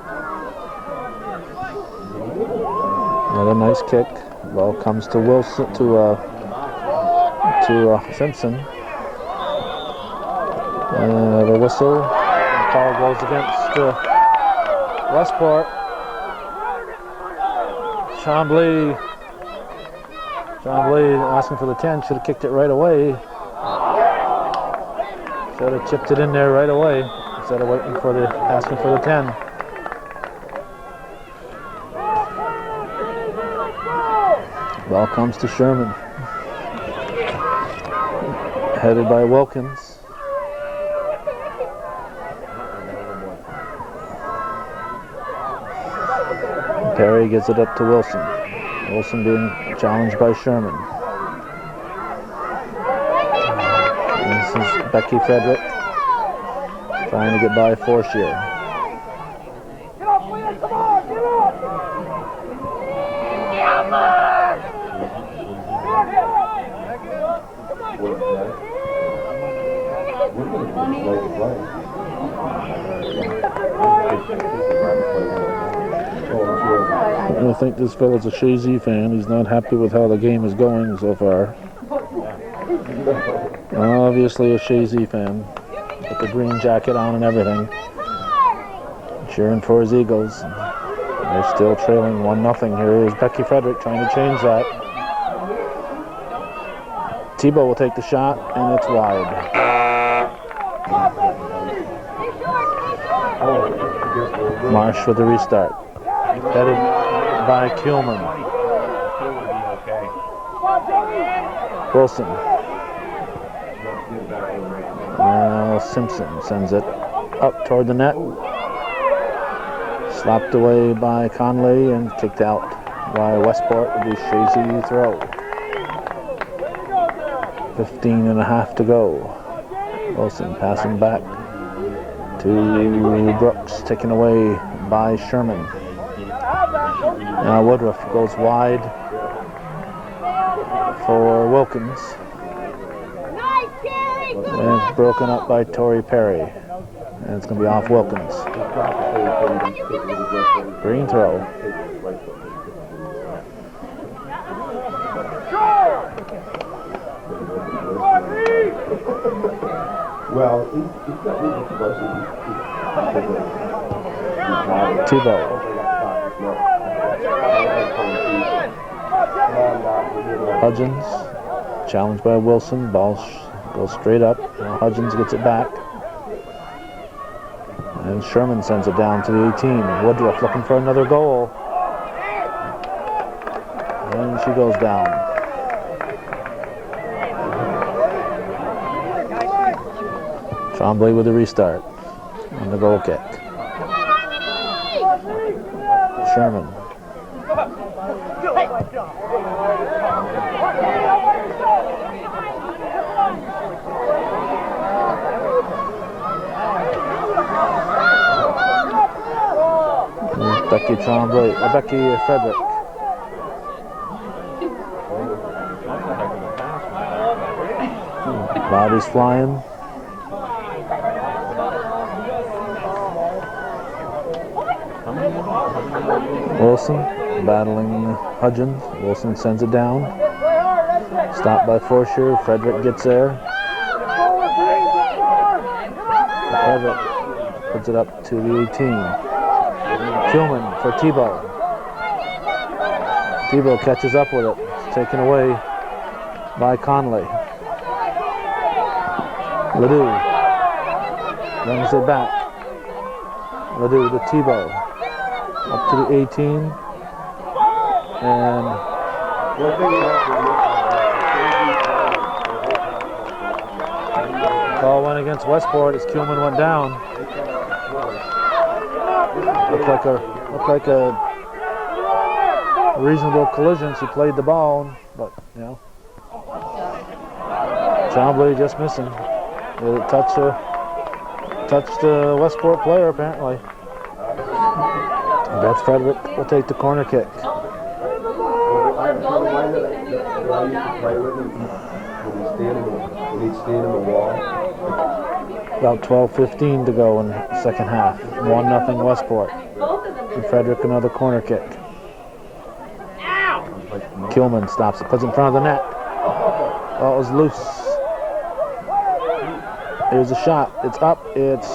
Another nice kick. Ball comes to Wilson to Simpson. The whistle. The call goes against Westport. Tremblay asking for the 10. Should have kicked it right away. Should have chipped it in there right away instead of waiting for asking for the 10. Ball comes to Sherman. Headed by Wilkins. Perry gets it up to Wilson. Wilson being challenged by Sherman. And this is Becky Frederick trying to get by Forshear. Get up, William, come on, get up! Come I think this fellow's a Chazy fan. He's not happy with how the game is going so far. Obviously a Chazy fan. With the green jacket on and everything. Cheering for his Eagles. They're still trailing 1-0. Here is Becky Frederick trying to change that. Tebow will take the shot, and it's wide. Marsh with the restart. Headed by Kuhlman. Wilson. Now Simpson sends it up toward the net. Slapped away by Conley and kicked out by Westport with the Chazy throw. 15.5 to go. Wilson passing back to Brooks, taken away by Sherman. Now Woodruff goes wide for Wilkins. And it's broken up by Tori Perry. And it's going to be off Wilkins. Green throw. Well, he's got Tebow. Hudgens, challenged by Wilson. Ball goes straight up. Now Hudgens gets it back. And Sherman sends it down to the 18. Woodruff looking for another goal. And she goes down. Trombley with a restart on the goal kick. Sherman. Becky Frederick. Bodies flying. Wilson battling Hudgens. Wilson sends it down. Stopped by Forsher. Frederick gets there. Frederick puts it up to the 18. Kuhlman for Tebow. Tebow catches up with it. It's taken away by Conley. Ledoux brings it back. Ledoux to Tebow. Up to the 18. And call went against Westport as Kuhlman went down. Looked like a reasonable collision. She played the ball, but you know, Trombley just missing. Did it touched the Westport player apparently. Beth Frederick will take the corner kick. About 12:15 to go in the second half. 1-0 Westport. And Frederick another corner kick. Kuhlman stops it, puts it in front of the net. Oh, it was loose. Here's a shot. It's up. It's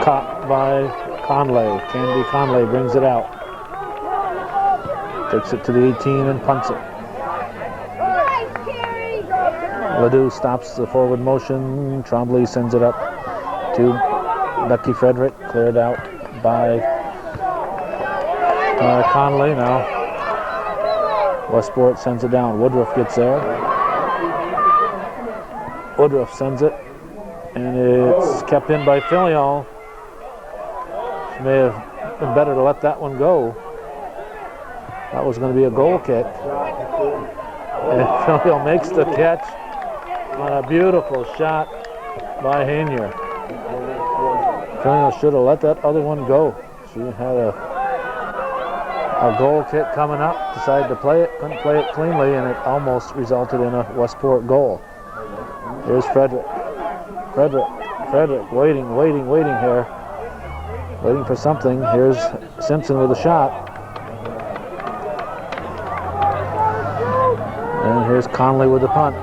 caught by Conley. Candy Conley brings it out. Takes it to the 18 and punts it. Ledoux stops the forward motion. Trombley sends it up to Becky Frederick. Cleared out by Conley. Now Westport sends it down. Woodruff gets there. Woodruff sends it. And it's kept in by Filion. May have been better to let that one go. That was going to be a goal kick. And Filion makes the catch on a beautiful shot by Hainier. Filion should have let that other one go. She had a goal kick coming up, decided to play it, couldn't play it cleanly, and it almost resulted in a Westport goal. Here's Frederick. Frederick, waiting here. Waiting for something. Here's Simpson with a shot. And here's Conley with the punt.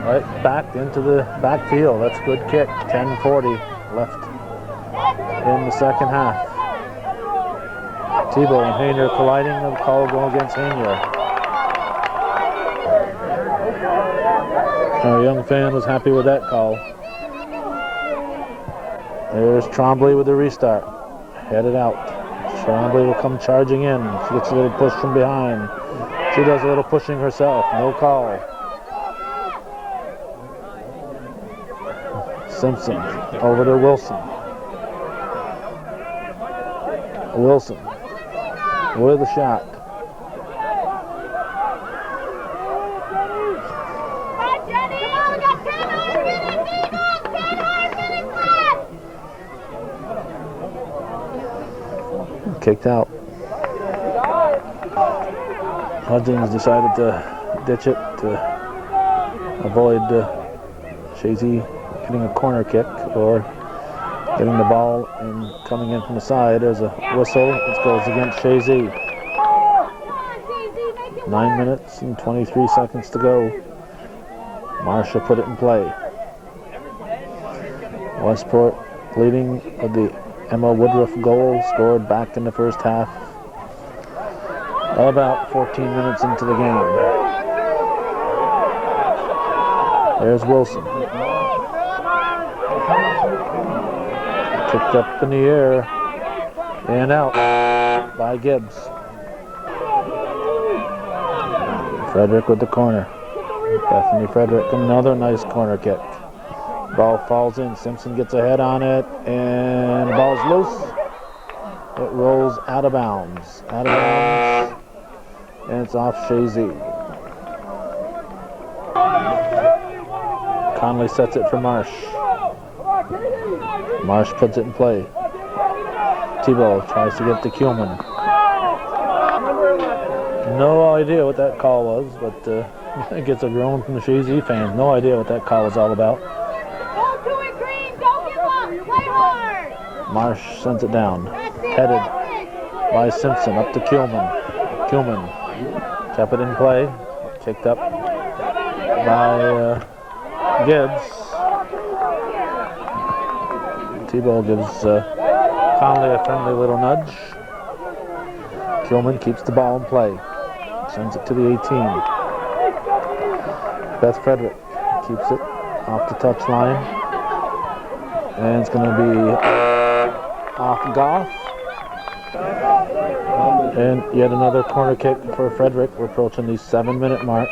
Right back into the backfield. That's a good kick. 10:40 left in the second half. Tebow and Hainier colliding. The call going against Hainier. Our young fan was happy with that call. There's Trombley with the restart. Headed out. Trombley will come charging in. She gets a little push from behind. She does a little pushing herself. No call. Simpson over to Wilson. Wilson with a shot. Kicked out. Hudgens decided to ditch it to avoid Chazy getting a corner kick. for getting the ball and coming in from the side. There's a whistle. It goes against Chazy. 9 minutes and 23 seconds to go. Marshall put it in play. Westport leading with the Emma Woodruff goal scored back in the first half. About 14 minutes into the game. There's Wilson. Kicked up in the air and out by Gibbs. Frederick with the corner. Bethany Frederick, another nice corner kick. Ball falls in. Simpson gets a head on it, and the ball's loose. It rolls out of bounds. And it's off Chazy. Conley sets it for Marsh. Marsh puts it in play. Tebow tries to get to Kuhlman. No idea what that call was, but it gets a groan from the Chazy fans. No idea what that call was all about. Marsh sends it down. Headed by Simpson up to Kuhlman. Kuhlman kept it in play. Kicked up by Gibbs. Tebow gives Conley a friendly little nudge. Kuhlman keeps the ball in play. Sends it to the 18. Beth Frederick keeps it off the touch line. And it's going to be off Goff. And yet another corner kick for Frederick. We're approaching the 7-minute mark.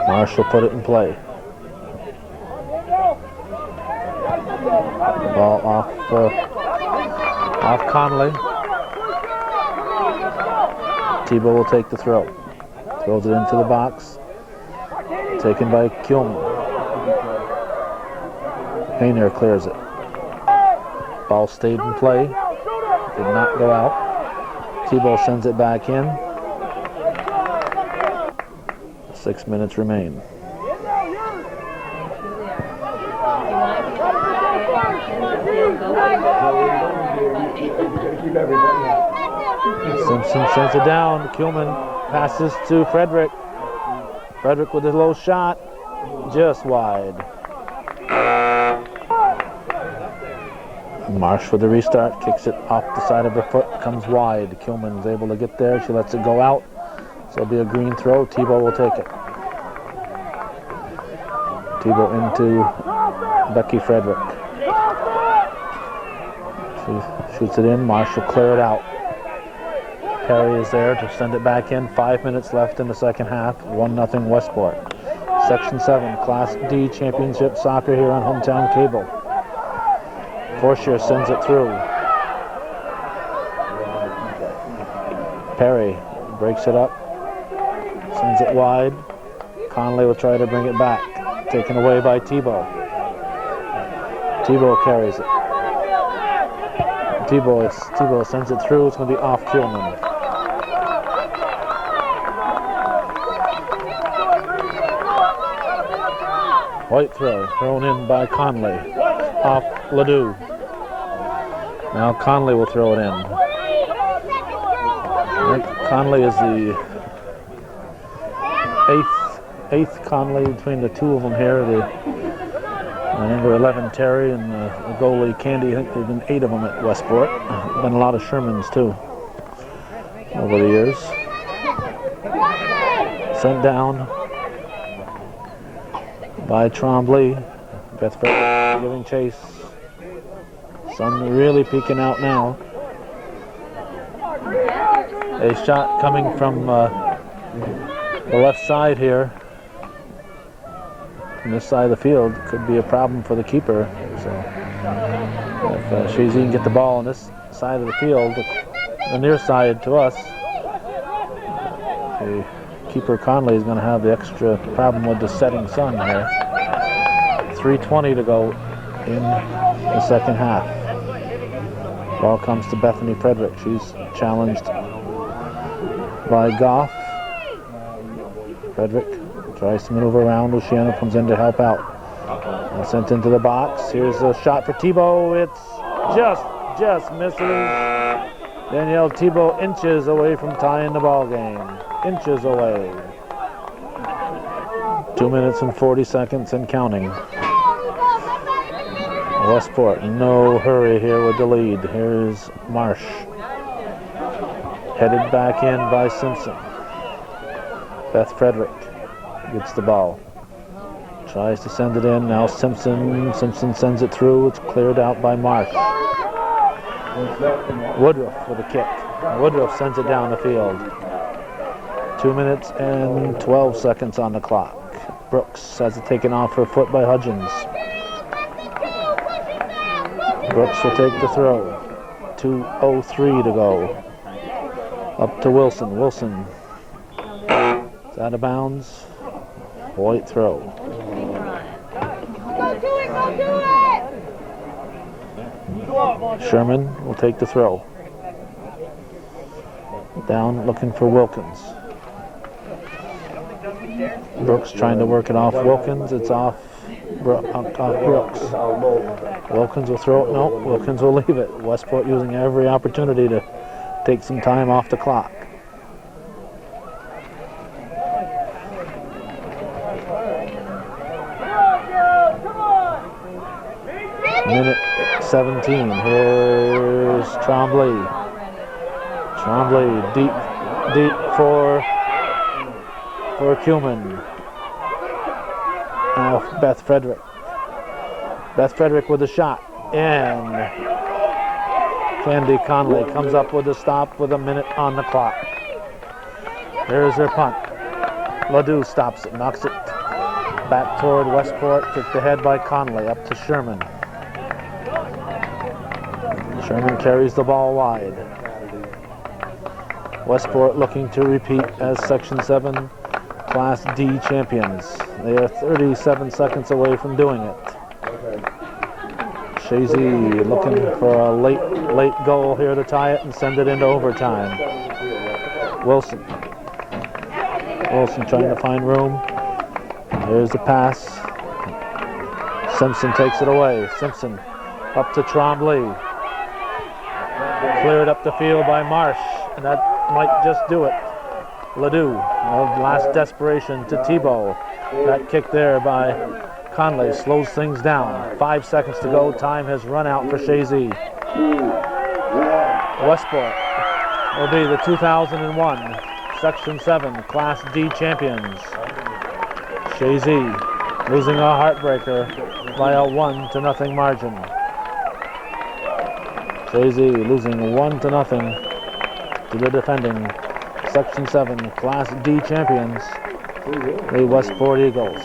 Marshall put it in play. The ball off Conley. Tebow will take the throw. Throws it into the box. Taken by Kuhlman. Hayner clears it. Ball stayed in play. Did not go out. Tebow sends it back in. 6 minutes remain. Simpson sends it down. Kuhlman passes to Frederick. Frederick with a low shot. Just wide. Marsh with the restart. Kicks it off the side of her foot. Comes wide. Kuhlman's able to get there. She lets it go out. So it'll be a green throw. Tebow will take it. Tebow into Becky Frederick. She shoots it in. Marsh will clear it out. Perry is there to send it back in. 5 minutes left in the second half. 1-0 Westport. Section 7 Class D Championship Soccer here on Hometown Cable. Forshire sends it through. Perry breaks it up. Sends it wide. Conley will try to bring it back. Taken away by Tebow. Tebow carries it. Tebow sends it through. It's going to be off Kuhlman. White throw, thrown in by Conley. Off Ledoux. Now Conley will throw it in. I think Conley is the eighth Conley between the two of them here. The number 11 Terry and the goalie Candy. I think there've been 8 of them at Westport. Been a lot of Shermans too over the years. Sent down by Trombley. Beth Frederick giving chase. Sun really peeking out now. A shot coming from the left side here. From this side of the field could be a problem for the keeper. So if Chazy can get the ball on this side of the field, the near side to us, the keeper Conley is going to have the extra problem with the setting sun here. 3:20 to go in the second half. Ball comes to Bethany Frederick. She's challenged by Goff. Frederick Tries to maneuver around. Luciano comes in to help out. And sent into the box. Here's a shot for Tebow. It's just misses. Danielle Tebow inches away from tying the ball game. Inches away. 2 minutes and 40 seconds and counting. Westport, no hurry here with the lead. Here's Marsh. Headed back in by Simpson. Beth Frederick gets the ball. Tries to send it in. Now Simpson. Simpson sends it through. It's cleared out by Marsh. Woodruff with a kick. Woodruff sends it down the field. 2 minutes and 12 seconds on the clock. Brooks has it taken off her foot by Hudgens. Brooks will take the throw. 2:03 to go. Up to Wilson. Wilson. It's out of bounds. White throw. Go do it! Sherman will take the throw. Down looking for Wilkins. Brooks trying to work it off Wilkins. It's off Brooks. Wilkins will throw it. No, Wilkins will leave it. Westport using every opportunity to take some time off the clock. Minute 17. Here's Trombley. Trombley deep for Kuhlman. Now Beth Frederick. Beth Frederick with a shot. And Candy Conley comes up with a stop with a minute on the clock. There's her punt. Ledoux stops it, knocks it back toward Westport. Kicked ahead by Conley up to Sherman. Sherman carries the ball wide. Westport looking to repeat as Section 7 Class D champions. They are 37 seconds away from doing it. Chazy looking for a late goal here to tie it and send it into overtime. Wilson trying to find room. There's the pass. Simpson takes it away. Simpson up to Trombley. Cleared up the field by Marsh, and that might just do it. Ledoux, last desperation to Tebow. That kick there by Conley slows things down. 5 seconds to go. Time has run out for Chazy. Westport will be the 2001 Section 7 Class D champions. Chazy losing a heartbreaker by a 1-0 margin. Chazy losing 1-0 to the defending Section 7 Class D champions, the Westport Eagles.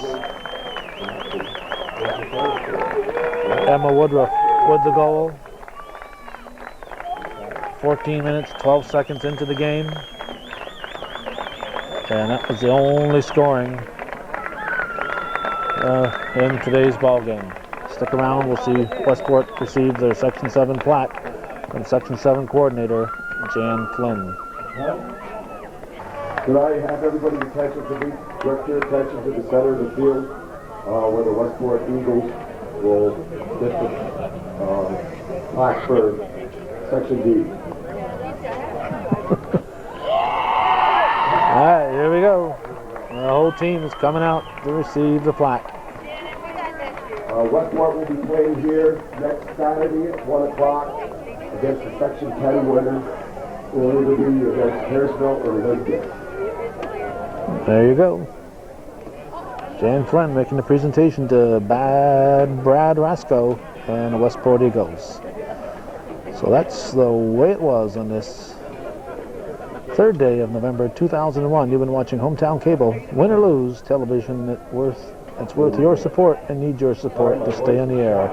Emma Woodruff with the goal. 14 minutes, 12 seconds into the game. And that was the only scoring in today's ball game. Stick around, we'll see Westport receive their Section 7 plaque from Section 7 coordinator Jan Flynn. Could I have everybody's attention to direct your attention to the center of the field where the Westport Eagles will get the plaque for Section D. All right, here we go. The whole team is coming out to receive the plaque. Westport will be playing here next Saturday at 1 o'clock against the Section 10 winners. It will either be against Harrisville or Elizabeth. There you go. Jan Flynn making the presentation to Brad Rasco and the Westport Eagles. So that's the way it was on this third day of November 2001. You've been watching Hometown Cable, win or lose television. It's worth your support and needs your support to stay on the air.